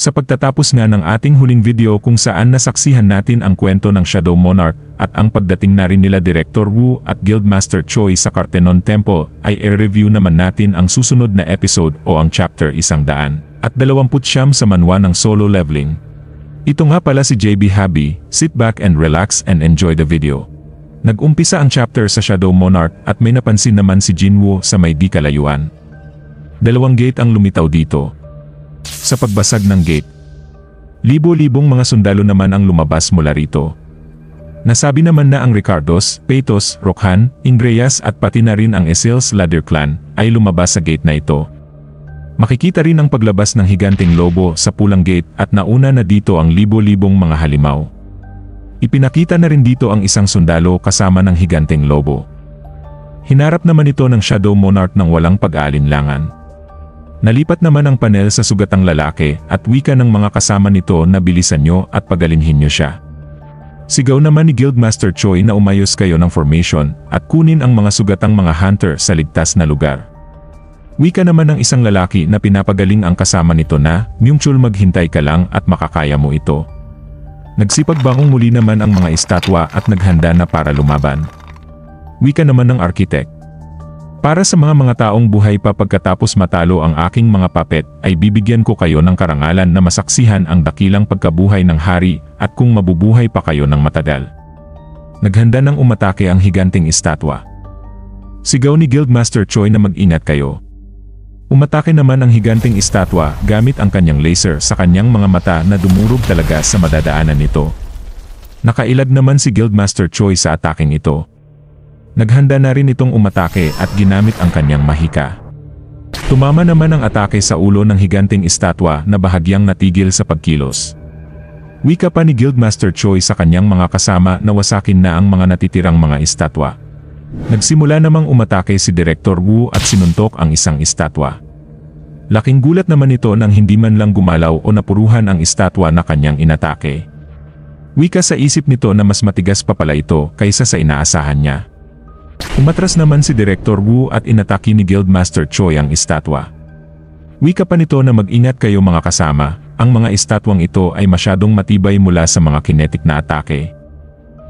Sa pagtatapos nga ng ating huling video kung saan nasaksihan natin ang kwento ng Shadow Monarch at ang pagdating na rin nila Director Wu at Guildmaster Choi sa Cartenon Temple, ay i-review naman natin ang susunod na episode o ang chapter 129 sa manwa ng solo leveling. Ito nga pala si JB Habi, sit back and relax and enjoy the video. Nag-umpisa ang chapter sa Shadow Monarch at may napansin naman si Jinwoo sa may di kalayuan. 2 gate ang lumitaw dito. Sa pagbasag ng gate, libo-libong mga sundalo naman ang lumabas mula rito. Nasabi naman na ang Ricardos, Peitos, Rockhan, Ingreas at pati na rin ang Esil's Ladder Clan ay lumabas sa gate na ito. Makikita rin ang paglabas ng higanteng lobo sa pulang gate at nauna na dito ang libo-libong mga halimaw. Ipinakita na rin dito ang isang sundalo kasama ng higanteng lobo. Hinarap naman ito ng Shadow Monarch ng walang pag-aalinlangan. Nalipat naman ang panel sa sugatang lalaki at wika ng mga kasama nito na bilisan nyo at pagalinhin nyo siya. Sigaw naman ni Guildmaster Choi na umayos kayo ng formation at kunin ang mga sugatang mga hunter sa ligtas na lugar. Wika naman ng isang lalaki na pinapagaling ang kasama nito na, Myungchul maghintay ka lang at makakaya mo ito. Nagsipagbangong muli naman ang mga estatwa at naghanda na para lumaban. Wika naman ng architect. Para sa mga taong buhay pa pagkatapos matalo ang aking mga puppet, ay bibigyan ko kayo ng karangalan na masaksihan ang dakilang pagkabuhay ng hari at kung mabubuhay pa kayo ng matagal. Naghanda ng umatake ang higanteng estatwa. Sigaw ni Guildmaster Choi na mag-ingat kayo. Umatake naman ang higanteng estatwa gamit ang kanyang laser sa kanyang mga mata na dumurog talaga sa madadaanan nito. Nakailag naman si Guildmaster Choi sa ataking ito. Naghanda na rin itong umatake at ginamit ang kanyang mahika. Tumama naman ang atake sa ulo ng higanteng estatwa na bahagyang natigil sa pagkilos. Wika pa ni Guildmaster Choi sa kanyang mga kasama na wasakin na ang mga natitirang mga estatwa. Nagsimula namang umatake si Director Wu at sinuntok ang isang estatwa. Laking gulat naman ito nang hindi man lang gumalaw o napuruhan ang estatwa na kanyang inatake. Wika sa isip nito na mas matigas pa pala ito kaysa sa inaasahan niya. Umatras naman si Director Wu at inatake ni Guildmaster Choi ang estatwa. Wika pa nito na mag-ingat kayo mga kasama, ang mga estatwang ito ay masyadong matibay mula sa mga kinetic na atake.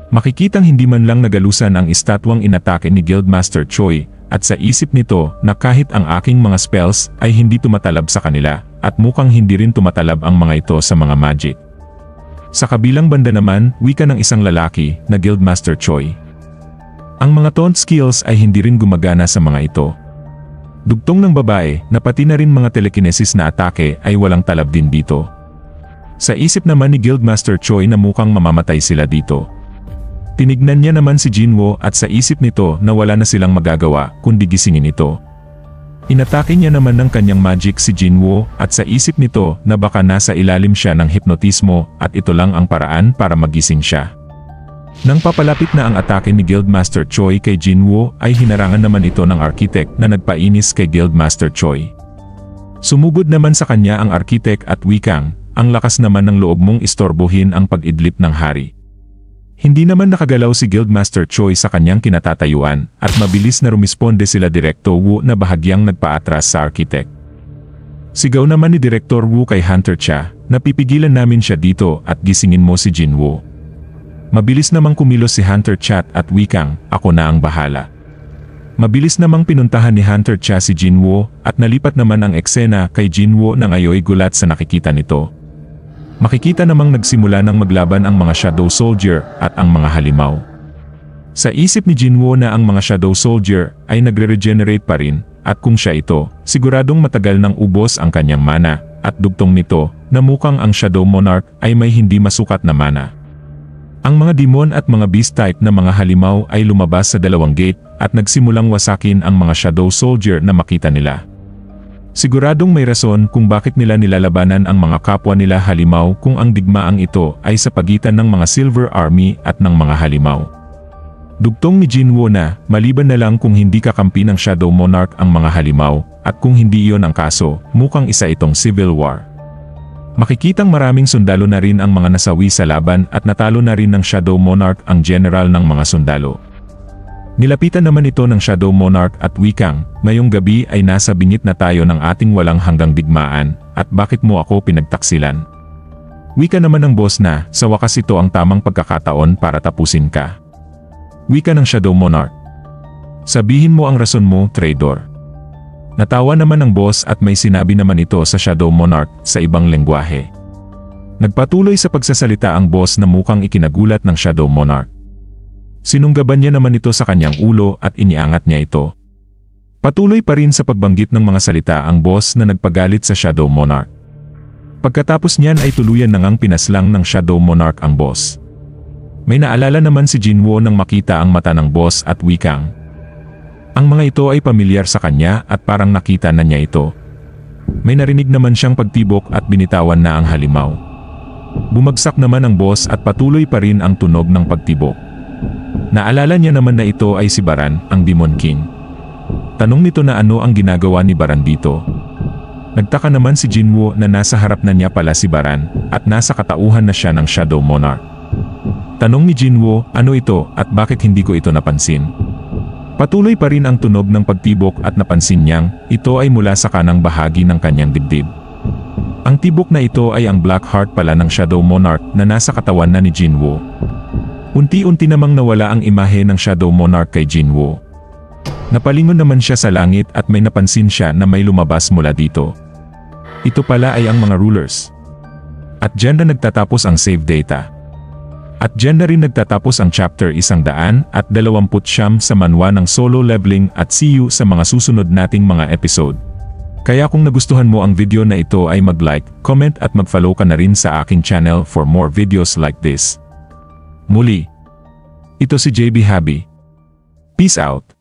Makikitang hindi man lang nagalusan ang estatwang inatake ni Guildmaster Choi, at sa isip nito na kahit ang aking mga spells ay hindi tumatalab sa kanila, at mukhang hindi rin tumatalab ang mga ito sa mga magic. Sa kabilang banda naman, wika ng isang lalaki na Guildmaster Choi. Ang mga taunt skills ay hindi rin gumagana sa mga ito. Dugtong ng babae na pati na rin mga telekinesis na atake ay walang talab din dito. Sa isip naman ni Guildmaster Choi na mukhang mamamatay sila dito. Tinignan niya naman si Jinwoo at sa isip nito na wala na silang magagawa kundi gisingin ito. Inatake niya naman ng kanyang magic si Jinwoo at sa isip nito na baka nasa ilalim siya ng hipnotismo at ito lang ang paraan para magising siya. Nang papalapit na ang atake ni Guildmaster Choi kay Jinwoo ay hinarangan naman ito ng architect na nagpainis kay Guildmaster Choi. Sumugod naman sa kanya ang architect at wikang, ang lakas naman ng loob mong istorbohin ang pag-idlip ng hari. Hindi naman nakagalaw si Guildmaster Choi sa kanyang kinatatayuan at mabilis na rumisponde sila Director Wu na bahagyang nagpaatras sa architect. Sigaw naman ni Director Wu kay Hunter Cha, napipigilan namin siya dito at gisingin mo si Jinwoo. Mabilis namang kumilos si Hunter Chat at wikang, ako na ang bahala. Mabilis namang pinuntahan ni Hunter Cha si Jinwoo at nalipat naman ang eksena kay Jinwoo nang ayoy gulat sa nakikita nito. Makikita namang nagsimula ng maglaban ang mga Shadow Soldier at ang mga halimaw. Sa isip ni Jinwoo na ang mga Shadow Soldier ay nagre-regenerate pa rin at kung siya ito, siguradong matagal nang ubos ang kanyang mana at dugtong nito na mukhang ang Shadow Monarch ay may hindi masukat na mana. Ang mga demon at mga beast type na mga halimaw ay lumabas sa 2 gate at nagsimulang wasakin ang mga Shadow Soldier na makita nila. Siguradong may rason kung bakit nila nilalabanan ang mga kapwa nila halimaw kung ang digmaang ito ay sa pagitan ng mga Silver Army at ng mga halimaw. Dugtong ni Jinwoo na, maliban na lang kung hindi kakampi ng Shadow Monarch ang mga halimaw, at kung hindi iyon ang kaso, mukhang isa itong civil war. Makikitang maraming sundalo na rin ang mga nasawi sa laban at natalo na rin ng Shadow Monarch ang general ng mga sundalo. Nilapitan naman ito ng Shadow Monarch at wikang, ngayong gabi ay nasa bingit na tayo ng ating walang hanggang digmaan, at bakit mo ako pinagtaksilan? Wika naman ng boss na, sa wakas ito ang tamang pagkakataon para tapusin ka. Wika ng Shadow Monarch. Sabihin mo ang rason mo, traitor. Natawa naman ng boss at may sinabi naman ito sa Shadow Monarch sa ibang lengguwahe. Nagpatuloy sa pagsasalita ang boss na mukhang ikinagulat ng Shadow Monarch. Sinunggaban niya naman ito sa kanyang ulo at iniangat niya ito. Patuloy pa rin sa pagbanggit ng mga salita ang boss na nagpagalit sa Shadow Monarch. Pagkatapos niyan ay tuluyan na ngang pinaslang ng Shadow Monarch ang boss. May naalala naman si Jinwoo nang makita ang mata ng boss at wikang. Ang mga ito ay pamilyar sa kanya at parang nakita na niya ito. May narinig naman siyang pagtibok at binitawan na ang halimaw. Bumagsak naman ang boss at patuloy pa rin ang tunog ng pagtibok. Naalala niya naman na ito ay si Baran, ang Demon King. Tanong nito na ano ang ginagawa ni Baran dito. Nagtaka naman si Jinwoo na nasa harap na niya pala si Baran at nasa katauhan na siya ng Shadow Monarch. Tanong ni Jinwoo, ano ito at bakit hindi ko ito napansin? Patuloy pa rin ang tunog ng pagtibok at napansin niyang ito ay mula sa kanang bahagi ng kanyang dibdib. Ang tibok na ito ay ang Black Heart pala ng Shadow Monarch na nasa katawan na ni Jinwoo. Unti-unti namang nawala ang imahe ng Shadow Monarch kay Jinwoo. Napalingon naman siya sa langit at may napansin siya na may lumabas mula dito. Ito pala ay ang mga rulers. At dyan na nagtatapos ang save data. At dyan na rin nagtatapos ang chapter 129 sa manhwa ng solo leveling at see you sa mga susunod nating mga episode. Kaya kung nagustuhan mo ang video na ito ay mag-like, comment at mag-follow ka na rin sa aking channel for more videos like this. Muli, ito si JB Habi. Peace out.